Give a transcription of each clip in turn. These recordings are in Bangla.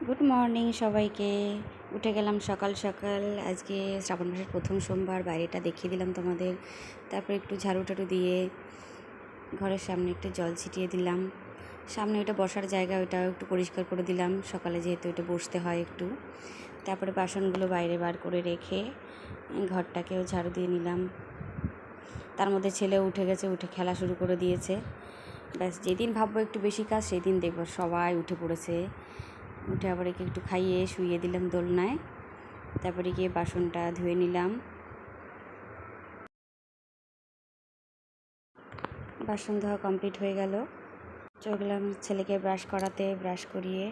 গুড মর্নিং সবাইকে। উঠে গেলাম সকাল সকাল। আজকে শ্রাবণ মাসের প্রথম সোমবার। বাইরেটা দেখিয়ে দিলাম তোমাদের। তারপর একটু ঝাড়ু টাড়ু দিয়ে ঘরের সামনে একটু জল ছিটিয়ে দিলাম। সামনে ওইটা বসার জায়গা, ওইটাও একটু পরিষ্কার করে দিলাম, সকালে যেহেতু ওইটা বসতে হয় একটু। তারপরে বাসনগুলো বাইরে বার করে রেখে ঘরটাকেও ঝাড়ু দিয়ে নিলাম। তার মধ্যে ছেলেও উঠে গেছে, উঠে খেলা শুরু করে দিয়েছে। ব্যাস, যেদিন ভাববো একটু বেশি কাজ সেই দিন দেখবো সবাই উঠে পড়েছে। উঠে আবার একে একটু খাইয়ে শুইয়ে দিলাম দোলনায়। তারপরে গিয়ে বাসনটা ধুয়ে নিলাম। বাসন ধোয়া কমপ্লিট হয়ে গেল। চলে গেলাম ছেলেকে ব্রাশ করাতে। ব্রাশ করিয়ে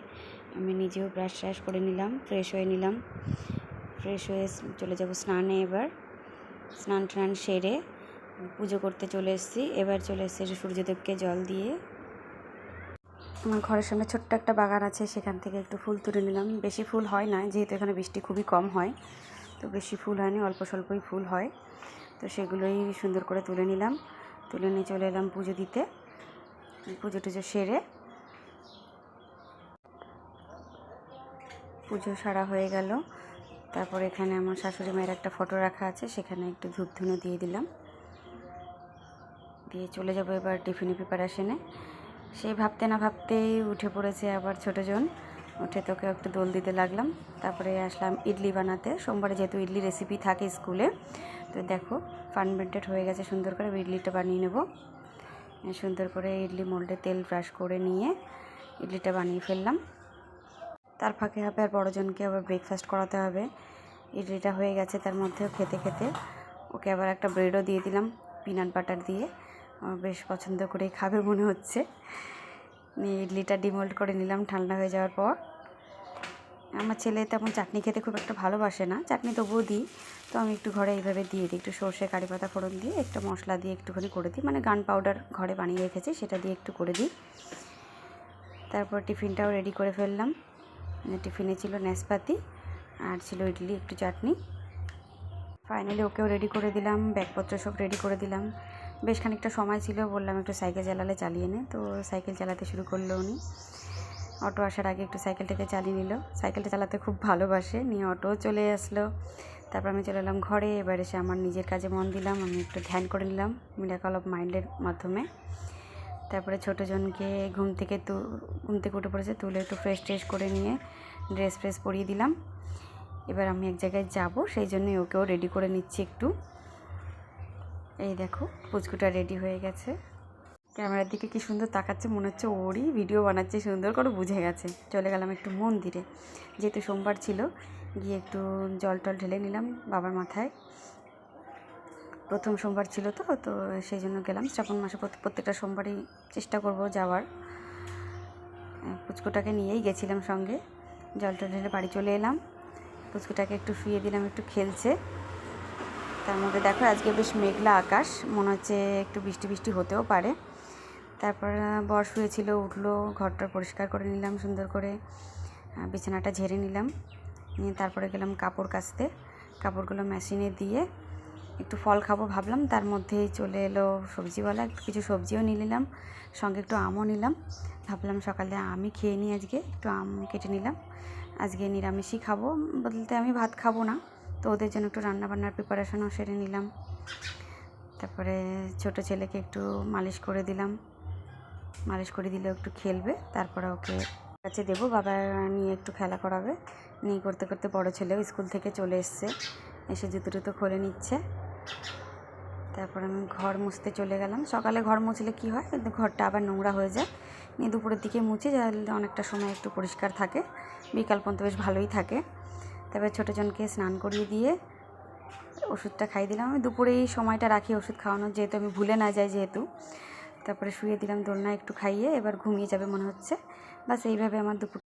আমি নিজেও ব্রাশ ট্রাশ করে নিলাম, ফ্রেশ হয়ে নিলাম। ফ্রেশ হয়ে চলে যাব স্নানে। এবার স্নান টান সেরে পুজো করতে চলে এসেছি। এবার চলে এসেছি সূর্যদেবকে জল দিয়ে। আমার ঘরের সামনে ছোট্ট একটা বাগান আছে, সেখান থেকে একটু ফুল তুলে নিলাম। বেশি ফুল হয় না, যেহেতু এখানে বৃষ্টি খুবই কম হয়, তো বেশি ফুল হয়নি, অল্প স্বল্পই ফুল হয়। তো সেগুলোই সুন্দর করে তুলে নিলাম। তুলে নিয়ে চলে এলাম পুজো দিতে। পুজো টুজো সেরে পুজো সারা হয়ে গেল। তারপর এখানে আমার শাশুড়ি মায়ের একটা ফটো রাখা আছে, সেখানে একটু ধূপ ধুনো দিয়ে দিলাম। দিয়ে চলে যাব এবার টিফিনে প্রিপারেশনে। সেই ভাবতে না ভাবতেই উঠে পড়েছে আবার ছোটোজন। উঠে তোকে একটু দোল দিতে লাগলাম। তারপরে আসলাম ইডলি বানাতে। সোমবারে যেহেতু ইডলি রেসিপি থাকে স্কুলে, তো দেখো ফার্মেন্টেড হয়ে গেছে। সুন্দর করে ইডলিটা বানিয়ে নেব। সুন্দর করে ইডলি মোল্ডে তেল ব্রাশ করে নিয়ে ইডলিটা বানিয়ে ফেললাম। তার ফাঁকে হবে আর বড়জনকে আবার ব্রেকফাস্ট করাতে হবে। ইডলিটা হয়ে গেছে, তার মধ্যেও খেতে খেতে ওকে আবার একটা ব্রেডও দিয়ে দিলাম পিনাট বাটার দিয়ে। বেশ পছন্দ করেই খাবে মনে হচ্ছে। ইডলিটা ডিমোল্ড করে নিলাম ঠান্ডা হয়ে যাওয়ার পর। আমার ছেলে তেমন চাটনি খেতে খুব একটা ভালোবাসে না, চাটনি তবুও দিই। তো আমি একটু ঘরে এইভাবে দিয়ে দিই, একটু সর্ষে কারি পাতা ফোড়ন দিয়ে একটা মশলা দিয়ে একটুখানি করে দিই, মানে গান পাউডার ঘরে বানিয়ে রেখেছি, সেটা দিয়ে একটু করে দিই। তারপর টিফিনটাও রেডি করে ফেললাম। টিফিনে ছিল নাশপাতি আর ছিল ইডলি, একটু চাটনি। ফাইনালি ওকেও রেডি করে দিলাম, ব্যাগপত্র সব রেডি করে দিলাম। বেশ খানিকটা সময় ছিল, বললাম একটু সাইকেল চালালে চালিয়ে নে, তো সাইকেল চালাতে শুরু করলো উনি। অটো আসার আগে একটু সাইকেলটাকে চালিয়ে নিল। সাইকেলটা চালাতে খুব ভালোবাসে, নিয়ে অটোও চলে আসলো। তারপর আমি চলে এলাম ঘরে। এবার এসে আমার নিজের কাজে মন দিলাম। আমি একটু ধ্যান করে নিলাম মিরাকল অফ মাইন্ডের মাধ্যমে। তারপরে ছোটোজনকে ঘুম থেকে উঠে পড়েছে, তুলে একটু ফ্রেশ ট্রেশ করে নিয়ে ড্রেস ফ্রেস পরিয়ে দিলাম। এবার আমি এক জায়গায় যাব, সেই জন্যই ওকেও রেডি করে নিচ্ছি একটু। এই দেখো পুচকুটা রেডি হয়ে গেছে। ক্যামেরার দিকে কি সুন্দর তাকাচ্ছে, মনে হচ্ছে ওরই ভিডিও বানাচ্ছে, সুন্দর করে বুঝে গেছে। চলে গেলাম একটু মন্দিরে, যেহেতু সোমবার ছিল, গিয়ে একটু জল টল ঢেলে নিলাম বাবার মাথায়। প্রথম সোমবার ছিল তো তো সেই জন্য গেলাম। শ্রাবণ মাসে প্রত্যেকটা সোমবারই চেষ্টা করব যাওয়ার। পুচকুটাকে নিয়েই গেছিলাম সঙ্গে। জল টল ঢেলে বাড়ি চলে এলাম। পুচকুটাকে একটু শুয়ে দিলাম, একটু খেলছে। তার মধ্যে দেখো আজকে বেশ মেঘলা আকাশ, মনে হচ্ছে একটু বৃষ্টি বৃষ্টি হতেও পারে। তারপর বর শুয়েছিল, উঠলো, ঘরটা পরিষ্কার করে নিলাম সুন্দর করে, বিছানাটা ঝেড়ে নিলাম। নিয়ে তারপরে গেলাম কাপড় কাচতে। কাপড়গুলো মেশিনে দিয়ে একটু ফল খাবো ভাবলাম, তার মধ্যেই চলে এলো সবজিওয়ালা। একটু কিছু সবজিও নিয়ে নিলাম, সঙ্গে একটু আমও নিলাম। ভাবলাম সকালে আমি খেয়ে নিই, আজকে একটু আম কেটে নিলাম। আজকে নিরামিষই খাবো, বলতে আমি ভাত খাবো না, তো ওদের জন্য একটু রান্নাবান্নার প্রিপারেশনও সেরে নিলাম। তারপরে ছোটো ছেলেকে একটু মালিশ করে দিলাম, মালিশ করে দিলে একটু খেলবে। তারপরে ওকে কাছে দেবো, বাবা নিয়ে একটু খেলা করাবে। নিয়ে করতে করতে বড়ো ছেলেও স্কুল থেকে চলে এসছে, এসে জুতো টুতো খুলে নিচ্ছে। তারপর আমি ঘর মুছতে চলে গেলাম। সকালে ঘর মুছলে কী হয়, কিন্তু ঘরটা আবার নোংরা হয়ে যায়। নিয়ে দুপুরের দিকে মুছি, যাতে অনেকটা সময় একটু পরিষ্কার থাকে, বিকাল পর্যন্ত বেশ ভালোই থাকে। তারপরে ছোটোজনকে স্নান করিয়ে দিয়ে ওষুধটা খাইয়ে দিলাম। আমি দুপুরে এই সময়টা রাখি ওষুধ খাওয়ানোর, যেহেতু আমি ভুলে না যাই যেহেতু। তারপরে শুয়ে দিলাম দোলনায় একটু খাইয়ে, এবার ঘুমিয়ে যাবে মনে হচ্ছে। বাস এইভাবে আমার দুপুর